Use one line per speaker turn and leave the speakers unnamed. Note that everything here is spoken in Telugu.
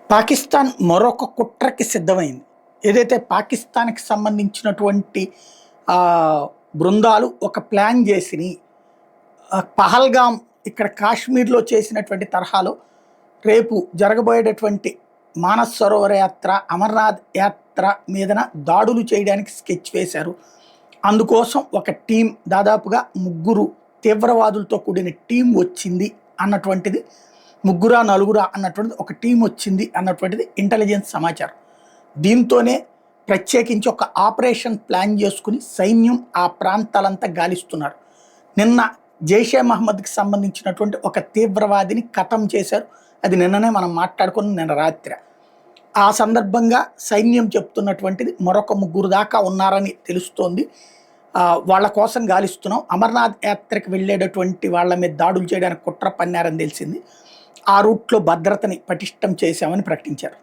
పాకిస్తాన్ మరొక కుట్రకి సిద్ధమైంది. ఏదైతే పాకిస్తాన్‌కి సంబంధించినటువంటి బృందాలు ఒక ప్లాన్ జేసిని పహల్గామ్ ఇక్కడ కాశ్మీర్‌లో చేసినటువంటి తరహాలో రేపు జరగబోయేటటువంటి మానస్ సరోవర యాత్ర, అమర్నాథ్ యాత్ర మీదన దాడులు చేయడానికి స్కెచ్ వేశారు. అందుకోసం ఒక టీం దాదాపుగా ముగ్గురు తీవ్రవాదులతో కూడిన టీం వచ్చింది అన్నటువంటిది, ముగ్గురా నలుగురా అన్నటువంటిది ఒక టీం వచ్చింది అన్నటువంటిది ఇంటెలిజెన్స్ సమాచారం. దీంతోనే ప్రత్యేకించి ఒక ఆపరేషన్ ప్లాన్ చేసుకుని సైన్యం ఆ ప్రాంతాలంతా గాలిస్తున్నారు. నిన్న జైషే మహమ్మద్కి సంబంధించినటువంటి ఒక తీవ్రవాదిని ఖతం చేశారు. అది నిన్ననే మనం మాట్లాడుకుని నిన్న రాత్రి. ఆ సందర్భంగా సైన్యం చెప్తున్నటువంటిది మరొక ముగ్గురు దాకా ఉన్నారని తెలుస్తోంది. వాళ్ళ కోసం గాలిస్తున్నాం. అమర్నాథ్ యాత్రకి వెళ్ళేటటువంటి వాళ్ళ మీద దాడులు చేయడానికి కుట్ర పన్నారని తెలిసింది. ఆ రూట్లో భద్రతని పటిష్టం చేశామని ప్రకటించారు.